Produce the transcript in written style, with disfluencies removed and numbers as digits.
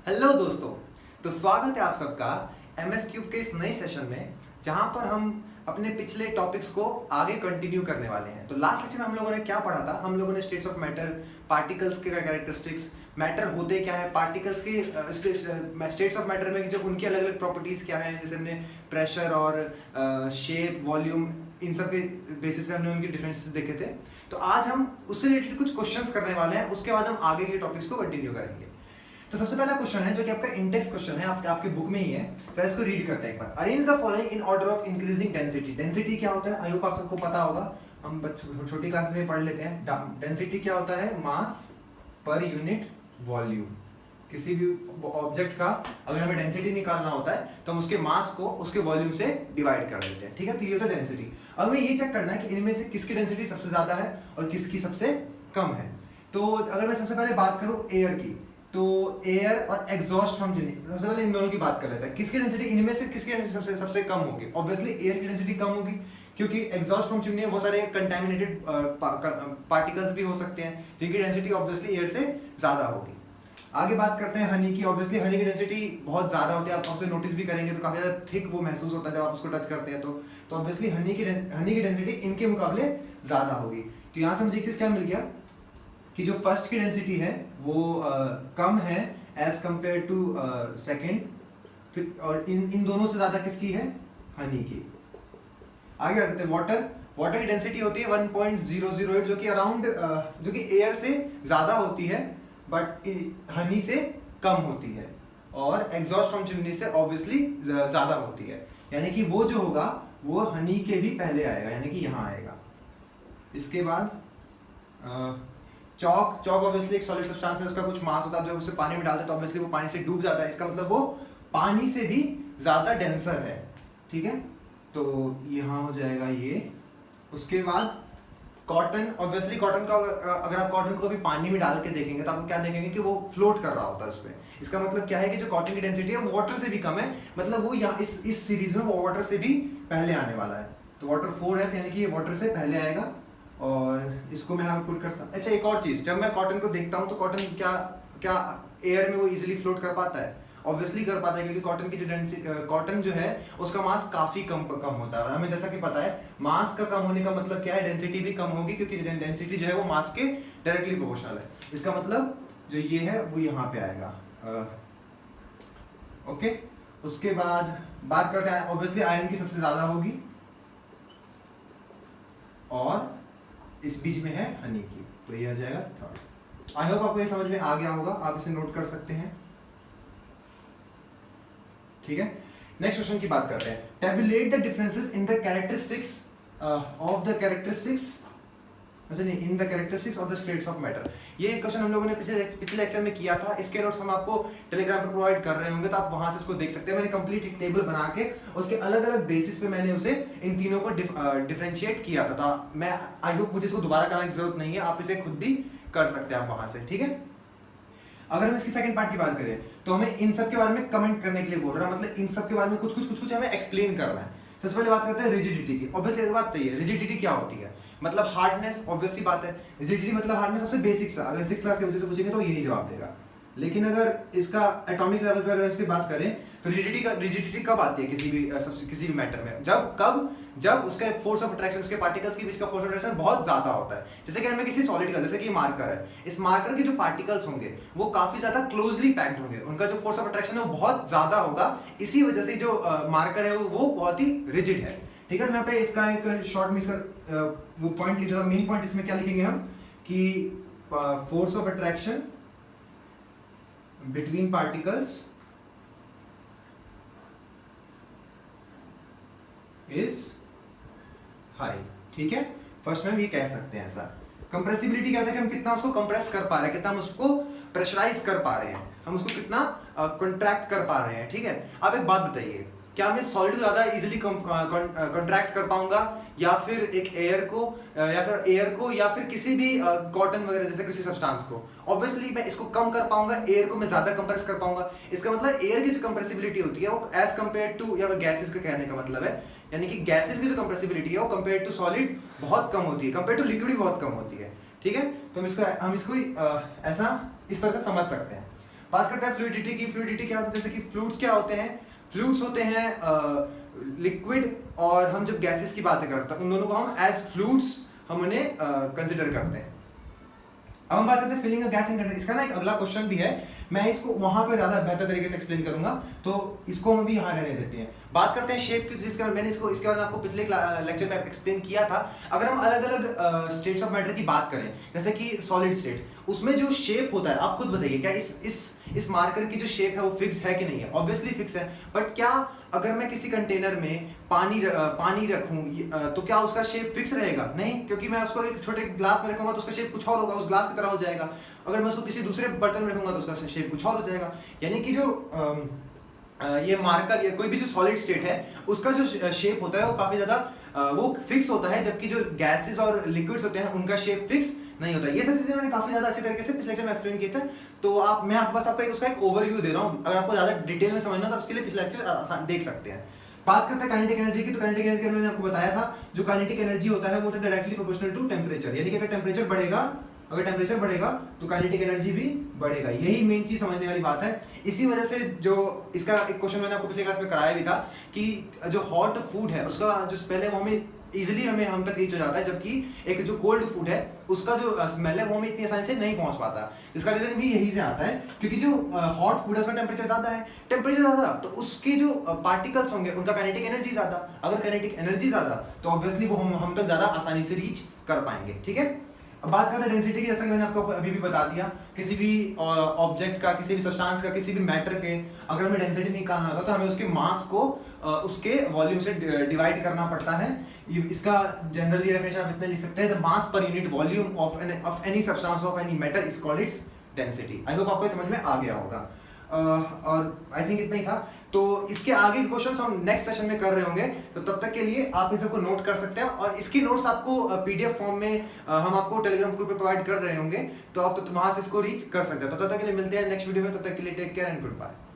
Hello दोस्तों, तो स्वागत है आप सबका एमएस क्यूब के इस नए सेशन में, जहां पर हम अपने पिछले टॉपिक्स को आगे कंटिन्यू करने वाले हैं। तो लास्ट लेक्चर में हम लोगों ने क्या पढ़ा था? हम लोगों ने स्टेट्स ऑफ मैटर, पार्टिकल्स के कैरेक्टरिस्टिक्स, मैटर होते क्या है, पार्टिकल्स के स्टेट्स ऑफ मैटर में जो उनकी अलग अलग प्रॉपर्टीज क्या है, जैसे हमने प्रेशर और शेप, वॉल्यूम, इन सब के बेसिस पे हमने उनके डिफरेंसेस देखे थे। तो आज हम उससे रिलेटेड कुछ क्वेश्चंस करने वाले हैं, उसके बाद हम आगे के टॉपिक्स को कंटिन्यू करेंगे। तो सबसे पहला क्वेश्चन है जो कि आपका इंडेक्स क्वेश्चन है, आपके बुक में ही है। तो इसको रीड करते हैं एक बार। Arrange the following in order of increasing density. Density क्या होता है? आई होप आप सबको पता होगा, हम छोटी क्लास में पढ़ लेते हैं। डेंसिटी क्या होता है? मास पर यूनिट वॉल्यूम। किसी भी ऑब्जेक्ट का अगर हमें डेंसिटी निकालना होता है तो हम उसके मास को उसके वॉल्यूम से डिवाइड कर देते हैं, ठीक है। तो ये होता है डेंसिटी। अब हमें ये चेक करना है कि इनमें से किसकी डेंसिटी सबसे ज्यादा है और किसकी सबसे कम है। तो अगर मैं सबसे पहले बात करूं एयर की, तो एयर और एग्जॉस्ट फ्रॉम चिमनी, सबसे पहले इन दोनों की बात कर लेते हैं। किसकी डेंसिटी इनमें से किसकी डेंसिटी सबसे कम होगी? ऑब्वियसली एयर की डेंसिटी कम होगी, क्योंकि एग्जॉस्ट फ्रॉम चिमनी में बहुत सारे कंटामिनेटेड पार्टिकल्स भी हो सकते हैं, जिनकी डेंसिटी ऑब्वियसली एयर से ज्यादा होगी। आगे बात करते हैं हनी की। ऑब्वियसली हनी की डेंसिटी बहुत ज्यादा होती है, आप उसे नोटिस भी करेंगे तो काफी ज्यादा थिक वो महसूस होता है जब आप उसको टच करते हैं। तो ऑब्वियसली हनी की डेंसिटी इनके मुकाबले ज्यादा होगी। तो यहाँ से मुझे एक चीज क्या मिल गया कि जो फर्स्ट की डेंसिटी है वो कम है एज कंपेयर टू सेकेंड, और इन दोनों से ज्यादा किसकी है? हनी की। आगे आते हैं वाटर की डेंसिटी होती है 1.008, जो कि अराउंड जो कि एयर से ज्यादा होती है बट हनी से कम होती है, और एग्जॉस्ट फ्रॉम चिमनी से ऑब्वियसली ज्यादा होती है। यानी कि वो जो होगा वो हनी के भी पहले आएगा, यानी कि यहाँ आएगा। इसके बाद चॉक ऑब्वियसली एक सॉलिड सब्सटेंस है, उसका कुछ मास होता है, जब उसे पानी में डालते हैं तो ऑब्वियसली वो पानी से डूब जाता है। इसका मतलब वो पानी से भी ज्यादा डेंसर है, ठीक है। तो यहाँ हो जाएगा ये। उसके बाद कॉटन, ऑब्वियसली कॉटन का अगर आप कॉटन को भी पानी में डाल के देखेंगे तो आप क्या देखेंगे कि वो फ्लोट कर रहा होता है उस पर। इसका मतलब क्या है कि जो कॉटन की डेंसिटी है वो वाटर से भी कम है, मतलब वो यहाँ इस सीरीज में वो वाटर से भी पहले आने वाला है। तो वाटर 4 है, यानी कि ये वाटर से पहले आएगा, और इसको मैं यहाँ पुट कर सकता हूँ। अच्छा, एक और चीज, जब मैं कॉटन को देखता हूँ तो कॉटन क्या एयर में वो इजीली फ्लोट कर पाता है? ऑब्वियसली कर पाता है, क्योंकि कॉटन की जो कॉटन जो है उसका मास काफी कम होता है, और हमें जैसा कि पता है मास का कम होने का मतलब क्या है? डेंसिटी भी कम होगी, क्योंकि डेंसिटी जो है वो मास के डायरेक्टली प्रोपोर्शनल है। इसका मतलब जो ये है वो यहाँ पे आएगा। ओके। उसके बाद बात करते हैं, ऑब्वियसली आयरन की सबसे ज्यादा होगी, और इस बीच में है हनी की, तो ये आ जाएगा थर्ड। आई होप आपको ये समझ में आ गया होगा, आप इसे नोट कर सकते हैं, ठीक है। नेक्स्ट क्वेश्चन की बात करते हैं। Tabulate the differences in the characteristics of the characteristics, अच्छा नहीं, in the characteristics of the states of matter. ये क्वेश्चन हम लोगों ने पिछले लेक्चर में किया था। इसके नोट्स हम आपको टेलीग्राम पर प्रोवाइड कर रहे होंगे, तो आप वहां से इसको देख सकते हैं। मैंने कंप्लीट एक टेबल बना के उसके अलग अलग बेसिस पे मैंने उसे इन तीनों को डिफरेंशिएट किया था। तो मैं आई होप मुझे इसको दोबारा करने की जरूरत नहीं है, आप इसे खुद भी कर सकते हैं आप वहां से, ठीक है। अगर हम इसकी सेकंड पार्ट की बात करें तो हमें इन सब के बारे में कमेंट करने के लिए बोल रहा है, मतलब इन सब के बारे में कुछ हमें एक्सप्लेन करना है। सबसे पहले बात करते हैं रिजिडिटी की। ऑब्वियसली बात तो ये है, रिजिडिटी क्या होती है? मतलब हार्डनेस, ऑब्वियसली बात है। रिजिडिटी मतलब हार्डनेस सबसे बेसिक सा, अगर 6th क्लास के बच्चे से पूछेंगे तो यही जवाब देगा। लेकिन अगर इसका एटॉमिक लेवल पे अगर इसकी बात करें तो रिजिडिटी कब आती है किसी भी मैटर में? जब उसका फोर्स ऑफ अट्रैक्शन, उसके पार्टिकल्स के बीच का फोर्स ऑफ अट्रैक्शन बहुत ज्यादा होता है। जैसे कि हमें किसी सॉलिड का, जैसे कि मार्कर है, इस मार्कर के जो पार्टिकल्स होंगे वो काफी ज्यादा क्लोजली पैक्ड होंगे, उनका जो फोर्स ऑफ अट्रैक्शन है वो बहुत ज्यादा होगा। इसी वजह से जो मार्कर है वो बहुत ही रिजिड है, ठीक है। मैं पे इसका एक शॉर्ट में इसका वो पॉइंट लिख रहा हूं। मेन पॉइंट इसमें क्या लिखेंगे हम कि force of attraction between particles is high, ठीक है। फर्स्ट में हम ये कह सकते हैं ऐसा। कंप्रेसिबिलिटी क्या होता है कि हम कितना उसको कंप्रेस कर पा रहे हैं, कितना हम उसको प्रेशराइज कर पा रहे हैं, हम उसको कितना कॉन्ट्रैक्ट कर पा रहे हैं, ठीक है। अब एक बात बताइए, क्या मैं सॉलिड को ज्यादा इजीली कॉन्ट्रैक्ट कर पाऊंगा, या फिर एक एयर को या फिर किसी भी कॉटन वगैरह जैसे किसी सब्सटेंस को? ऑब्वियसली मैं इसको कम कर पाऊंगा, एयर को मैं ज्यादा कंप्रेस कर पाऊंगा। इसका मतलब एयर की जो कंप्रेसिबिलिटी होती है वो एज कंपेयर टू, या गैसेस का कहने का मतलब है, यानी कि गैसेस की जो कंप्रेसिबिलिटी है वो कंपेयर टू सॉलिड बहुत कम होती है, कंपेयर टू लिक्विड भी बहुत कम होती है, ठीक है। तो हम इसको ऐसा इस तरह से समझ सकते हैं। बात करते हैं फ्लूइडिटी की। फ्लूइडिटी क्या होता है, जैसे कि फ्लूइड्स क्या होते हैं, फ्लूइड्स होते हैं लिक्विड, और हम जब गैसेस की बातें करते हैं उन दोनों को हम एज फ्लूइड्स हम उन्हें कंसिडर करते हैं। अब हम बात करते हैं filling a gas in container. इसका ना एक अगला क्वेश्चन भी है, मैं इसको वहां पे ज्यादा बेहतर तरीके से एक्सप्लेन करूंगा, तो इसको हम भी यहाँ रहने देते हैं। बात करते हैं शेप की, जिसका मैंने इसको इसके बाद आपको पिछले लेक्चर में एक्सप्लेन किया था। अगर हम अलग अलग स्टेट्स ऑफ मैटर की बात करें, जैसे कि सॉलिड स्टेट, उसमें जो शेप होता है, आप खुद बताइए क्या इस मार्कर की जो शेप है वो फिक्स है कि नहीं है? ऑब्वियसली फिक्स है, बट क्या अगर मैं किसी कंटेनर में पानी रखूं तो क्या उसका शेप फिक्स रहेगा? नहीं, क्योंकि मैं उसको एक छोटे ग्लास में रखूंगा तो उसका शेप कुछ और होगा, उस ग्लास की तरह हो जाएगा। अगर मैं उसको किसी दूसरे बर्तन में रखूंगा तो उसका शेप कुछ और हो जाएगा। यानी कि जो ये मार्कर या कोई भी जो सॉलिड स्टेट है उसका जो शेप होता है वो काफी ज्यादा वो फिक्स होता है, जबकि जो गैसेस और लिक्विड्स होते हैं उनका शेप फिक्स नहीं होता। ये सब चीजें मैंने काफी ज्यादा अच्छे तरीके से पिछले लेक्चर में एक्सप्लेन किए थे, तो मैं आपके पास उसका एक ओवरव्यू दे रहा हूँ। अगर आपको ज्यादा डिटेल में समझना तो उसके लिए पिछले लेक्चर देख सकते हैं। बात करते हैं काइनेटिक एनर्जी की, तो काइनेटिक एनर्जी मैंने आपको बताया था, जो काइनेटिक एनर्जी होता है वो डायरेक्टली प्रोपोर्शनल टू टेम्परेचर, यानी कि अगर टेम्परेचर बढ़ेगा तो काइनेटिक एनर्जी भी बढ़ेगा। यही मेन चीज समझने वाली बात है। इसी वजह से जो इसका एक क्वेश्चन मैंने आपको पिछले क्लास में कराया भी था कि जो हॉट फूड है उसका जो स्मेल है वो हमें इजिली हम तक रीच हो जाता है, जबकि एक जो कोल्ड फूड है उसका जो स्मेल है वो हमें इतनी आसानी से नहीं पहुंच पाता। इसका रीजन भी यही से आता है, क्योंकि जो हॉट फूड है उसका टेम्परेचर ज्यादा है, टेम्परेचर ज्यादा तो उसके जो पार्टिकल्स होंगे उनका काइनेटिक एनर्जी ज्यादा। अगर काइनेटिक एनर्जी ज्यादा तो ऑब्वियसली वो हम तक ज्यादा आसानी से रीच कर पाएंगे। ठीक है, अब बात करते हैं डेंसिटी की। जैसा कि मैंने आपको अभी भी बता दिया, किसी भी ऑब्जेक्ट का, किसी भी सब्सटेंस का, किसी भी मैटर के अगर हमें डेंसिटी निकालना होता है तो हमें उसके मास को उसके वॉल्यूम से डिवाइड करना पड़ता है। इसका जनरली डेफिनेशन आप इतना लिख सकते हैं, the mass per unit volume of any substance of any matter is called its density. I hope आपको समझ में आ गया होगा। और आई थिंक इतना ही था। तो इसके आगे के क्वेश्चंस हम नेक्स्ट सेशन में कर रहे होंगे, तो तब तक के लिए आप इन सबको नोट कर सकते हैं, और इसकी नोट्स आपको पीडीएफ फॉर्म में हम आपको टेलीग्राम ग्रुप पे प्रोवाइड कर रहे होंगे, तो आप तो वहां से इसको रीच कर सकते हैं। तो तब तक के लिए मिलते हैं नेक्स्ट वीडियो में, तब तक के लिए take care and good bye.